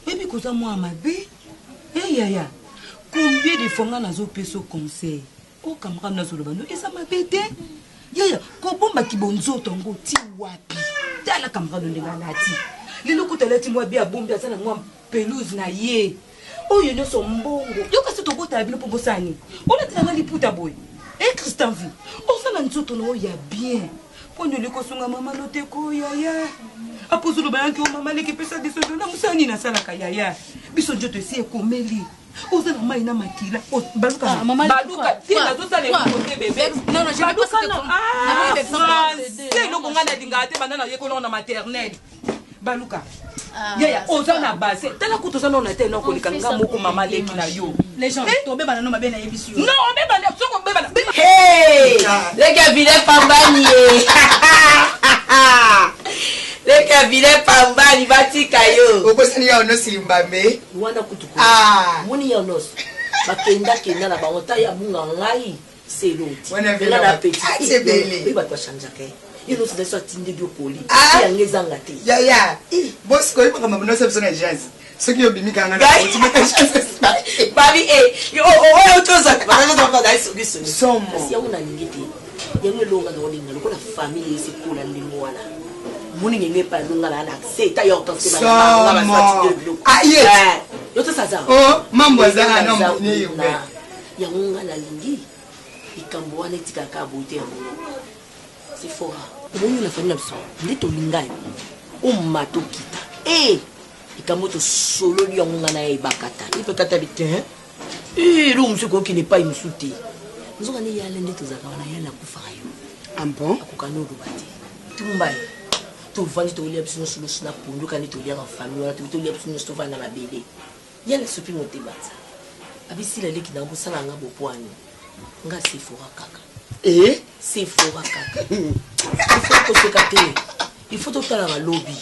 Et puis koza moi mabe. Ya. Combien de fois on a zo conseil? O camarade na zo lobano esa mabete. Ya ko bomba kibonzo tongo ti wapi. Tala camarade ndinga lati. Lelo ko talati moi bia bombi asana moi pelouse na ye. O yo so mbongo. Yo ka to bota bino po bosani. O la tana liputa boy. Eh Christian vie. O sana nzoto no ya bien. Pondo le ko sunga mama loteko ya. Apozo lobanaki o mama leki pesa de so na musani na sala ka ya. Biso jote si ekomeli. Oza na mai na makila baluka tina zosa le côté bébé non je vais pas c'est no ngana dinga te banana yeko na maternelle baluka ya oza na base tala kuto sana na te na ko likanga moko mama leki na yo les gens tomber bana no mabe na yebisi yo non be bana soko be bana hey les gars vile pambani le cabinet pambani batika yo okosani ya ono simbambe wana kutuku moni ya nos bakenda na bangota ya bunga ngai seloti wana na petit atebele ba kwa chanja ke yo nos deso tinde dio poli ya ngezanga te ya boss ko ipa kama mnose persona jazz soki yo bimika ngana babi yo toza bana ndo ba dai sogiso somo si ya una ngiti ya ngelo nga ndo linga ko na family isikula ndimwana moni ngenge pa lunga na accès ta yo tanse ba yo to saza oh mambo za na mbone yo ya ngunga la lingi ikambo wana tika ka bote ya c'est fort moni na fanya biso ndito lingai ummato kita ikambo to solo li ngunga na ibakata ipe kata bitin lo msuko qui n'est pas imsuté nous on est allé ndito za kana yana kufayo ambo akukano rubati tumbai to vandi to lia biso solo sina pundu kandi to lia en famille to lia biso to vanda mabele yana supi mote batsa abisi la leki na bosala nga bopwani nga sifora kaka sifora kaka il faut tout la lobby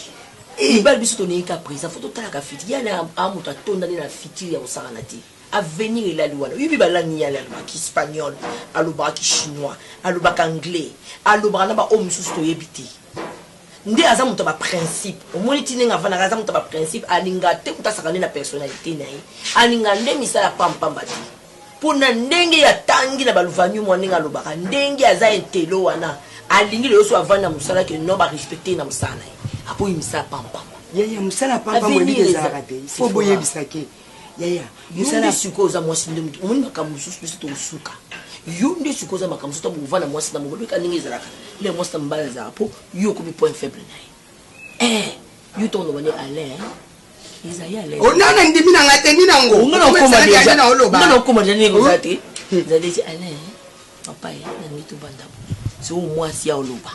il bal biso to ne ka prisa faut tout la ka fiti yana amuta tonda na fiti ya osana ti avenir la loi oui balangi ya la espagnol aloba ki chinois aloba anglais aloba na ba homme sous to yebiti ndi azamu to ba principe omoni tinenga vana azamu to ba principe alinga te kutasakana na personnalité nae alinga nde misala pampamba ti pona ndenge ya tangi na baluvanyu moninga aloba ndenge aza entelo wana alingi le so avana musala ke no ba respecter na musala apo imisa pampamba yaya musala pampamba mwebite za rate fo boye bisake yaya musala sukoza mwasi ndemu omoni makamususu biso to suka yonde sukoza makamususu to muvana mwasi na mugolo kaninga ezalaka le mwasi na mbala za apo yo ko bi point faible nae yo to no bane Alain izaya Alain onana ndimi na ngate ni nango ngana okoma deja ngana okoma deja ni ngati zalezi Alain papa ya na nitu banda so mwasi ya oloba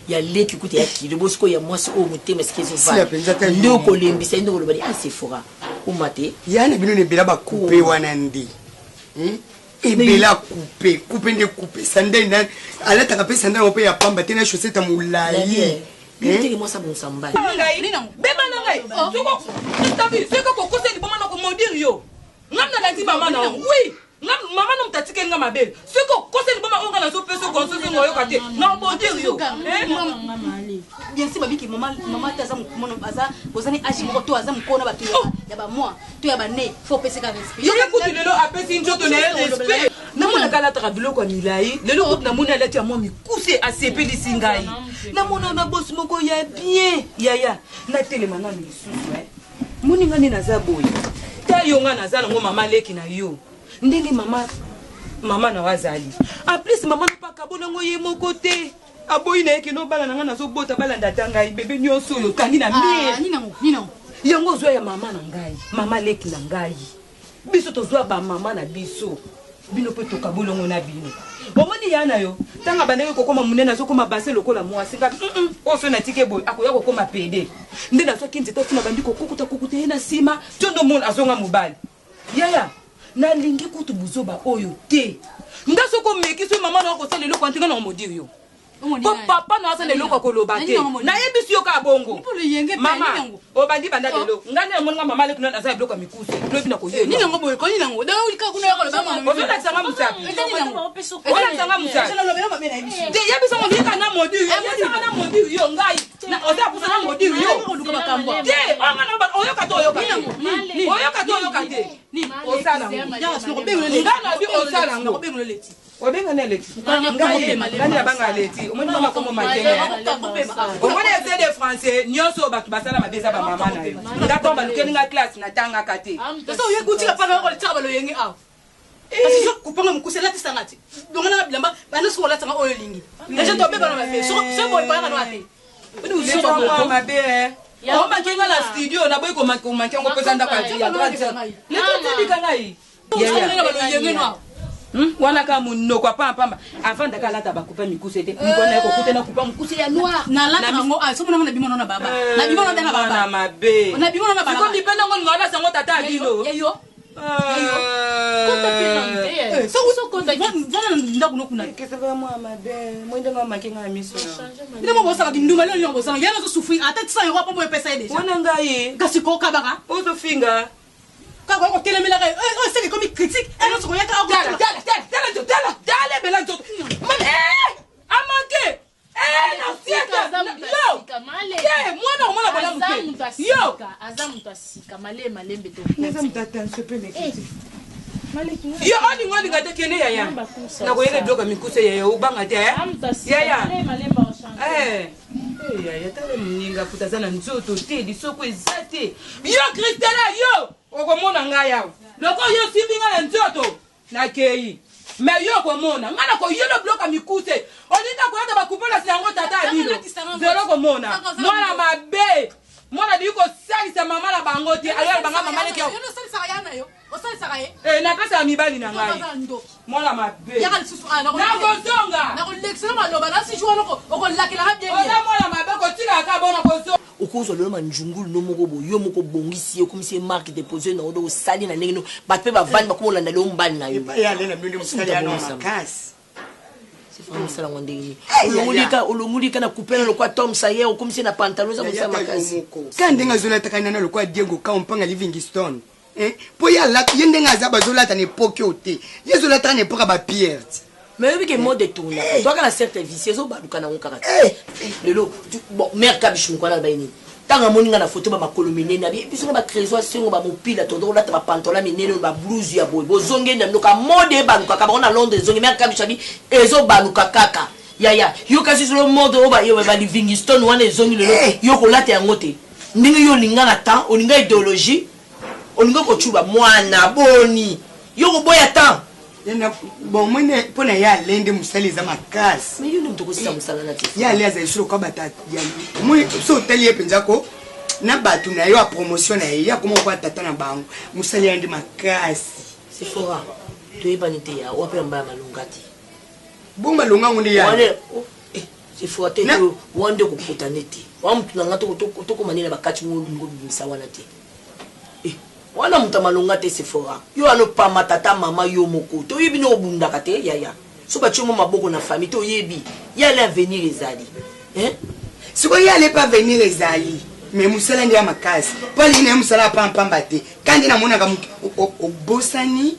ya leki kuti ya kilo bosko ya mwasi o mutema sikezo va ndo ko lembisa ndo ko loba di asefora umate yana bino ne bela ba couper wana ndi ebela couper nde couper sandai na ala taka pesa nda ope ya pamba tena chaussette mulai ndenge mwasa bonsamba ngai beba na ngai soko tabi seko ko kose liboma na ko mondir yo ngamna la ti mama na oui mama no mtatike nga mabele seko kose liboma onga na so peso gonso so ngoyo kate na mondir yo bien sûr babiki mama taza mona baza bozani aji moko to aza mukona batu ya ba moi to ya ba ne faut pesa ka respect yo kuti lelo apesi njoto na respect na mona kala taka biloko milai lelo kuti na mona lati ya moi mikuse asepeli singai na mona na boss moko ya bien yaya na telema na lisusu moni ngani na za boy ta yo nga na za ngo mama leki na yo ndenge mama na wazali a plus mama no pa kabona ngo ye moko te aboyi na yeke no bala nanga nazo bota bala ndata ngai bebe nyonso yo kandi na mie nina yango zwa ya mama na ngai mama leki na ngai biso tozwa ba mama na biso bino pe to kabolongo na bino bomoni yana yo tanga bandeke kokoma munene zo koma base lokola mwasi ka o so na tike boy akoya kokoma pede nde na so kinzi to tuna bandiko kukuta na sima tondo mon azonga mobali yaya na lingi kutu buzoba oyo te ndaso ko mekiso mama na ko sala lelo kwantinga na modiri yo papa na sala lelo ko loba te na yebisi yo ka bongo mama o bandi banda lelo ngane monga mama le kuna na za bloka mikusi lobi na ko yelo nina ngo boy ko nina ngo da ulika kuna ko loba mama o vela tsanga musapi wala tsanga musapi te yebisi ngo ndika na modiri yebisi na modiri yo ngai na oza pusa na modiri yo ko luka bakamba te anga na oyo ka to oyo ka te osala ngana bi osala ngo leti obenga na leti ngani abanga leti omoni mama komo makenge omoni ese de français nyonso batu basala mabeza ba mama na yo ngato balukeni nga classe na tanga kate sasa oye kutika pa ko leta balo yenge aw kasi so kupanga mkusela tisangati dongana bilamba bana so la tanga oyo lingi deja to beba na mabe so boy bana no ate oni uso ba mabe o makenga la studio na boy ko makenga pesa ndaka ya grande leto tibika ngai wana ka munno kwa pamba avant ndaka lata bakupa mikuse te ngona yako kutena kupa mkuse ya noir na lata ngo so mona na bimono na baba na bimono na baba na mabe na bimono na baba ko dipenda ngo ngala sango tata bino yo kota pina so kota vana ndakuno kuna kesa ba mwa mabe mwende nga makinga miso ina mo bosa binduma lelo ngo bosa yana so sufi ata tsa yo kwa pombo pesa ide wana ngai kasi ko kabaka ozo finga kako ko telemela ka c'est comme critique et non so yaka dale bela nzoto man amake na siaka yo mwana bala muke yo azamu tasika malembe to neza mtata nsepe mekiti yo ani ngani ngate kene yaya na ko yele bloka mikuse yaya ubanga te yaya yatala moninga futa aza na nzoto te lisoko eza te yo kristela yo okomona ngai awa loko yo simbinga na nzoto nakei me yo komona ngai nakoyela bloka mikuse olinga koyaka bakupolasi yango tata ya bino zelo komona mwana mabe mwana bili kosalisa mama na bango te ayoya banga mama nekeo napesa ya mibali na ngai mwana mabe nakozonga mwana mabe kotikaka bona kozonga okozwa lelo manjungulu no moko boye yo moko bongisi yo komisi marque déposé na odo osali na ndenge no bato mpe bavandi bakomolanda leo mbali na yo mosala ngo ndenge olongolika na kupela lokwa tom saye okomisi na pantalon eza mosala makasi ka ndenge azolataka nana lokwa diego ka ompanga livingston mpo ye ndenge aza bazolata na epoke o te ye ezolataka na epoke ya bapierre mais oyebi ke mo détourna toaka na certain vici ezobaluka nango kaka lelo bon mare kabishi mokwana na bayini ntango amoninga na foto bamakolo minene abi biso na bacréso asengo bamopila tondo kolata bapantola minene bablouse ya boye bozonge na mnoka mode ebalukaka bango na londres ezonge mare kabishi abi ezobaluka kaka yaya yo kasi solo mode oyo balivingston wana ezongi lelo yo kolata yango te ndenge yo olinga na temps olinga idéologie olinga kocuba mwana boni yo koboya temps bon mwene mpona ye alende mosali eza makasi ye ale azali solo kwa bato so otali ye mpenzako na bato na yo apromotion na ye ye akoma kwa tata na bango mosali yande makasi sefora toyebani te ya wapela mbala malonga te bongo malonga ngo nde ya sefora te wande kokutane te wa mutu na nga tokomanela bakati ngo bimisa wana te wana muta malonga te sefora yo anopama tata mama yo moko toyebi no obundaka te yaya so batio mo maboko na famille toyebi ye ale avenir ezali sikoyo ye ale pa avenir ezali mais mosala nde ya makasi mpo alingi na ye mosala apampamba te kandi namonaka obosani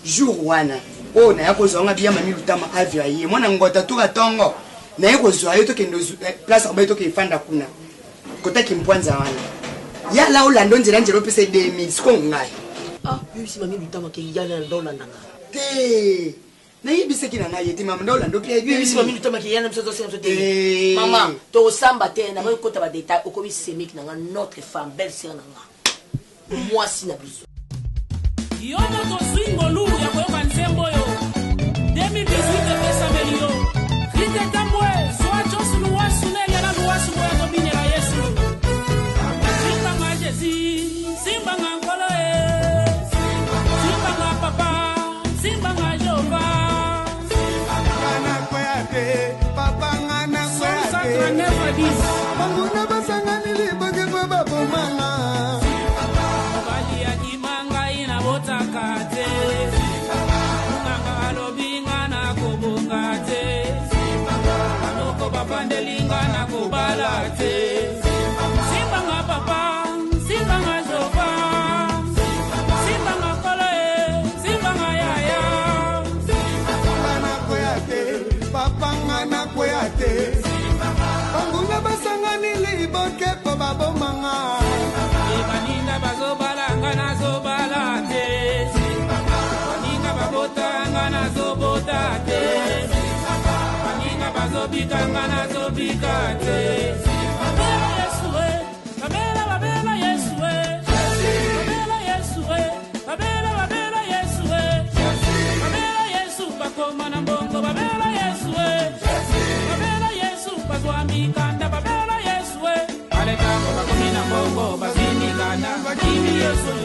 jour wana oyo naya kozwa nga biyama milutama avio aye mwana ngota toka ntongo naye kozwa yo tokende place akobai toke efanda kuna kotaki mpwanza wana yala olanda onzela nzela opesa 2000 siko ngai yebisima milutamake yala nda olandanga te nayebisaki na ngai ete mama nda olanda opia yebisima milutamake yana biso tosenga te mama tosamba te na bakota badetail okomi semiki nanga notre femme belle sœur nanga mwasi na biso yo moto swingolu ya koyoka nzembo oyo 2018 epesameli yo rite tambwe soa josu luwasu neliana luwasu moya tobinela yesu simbanga jesi simbanga nkolo simbanga papa simbanga jova ngana kweyate papa ngana kweyate banguna basangani liboke kwa babomanga bali ya kimanga ina botakate nganga alobinga na kobongate aloko bapandelinga na kobalate simbanga papa simbanga jova simbanga kole simbanga yaya ngana kweyate papa ngana kweyate banguna basangani liboke kwa babomanga baninda bazobalanga nazobala te baninga babotanga nazobota te baninga bazobikanga nazobika te babela yesue babela yesue babela yesue babela yesue babela yesu bakoma na mbongo babela yesue babela yesu bazwamikanda babela yesue ale tango bakomina mbongo bazini ganda bakimi yesu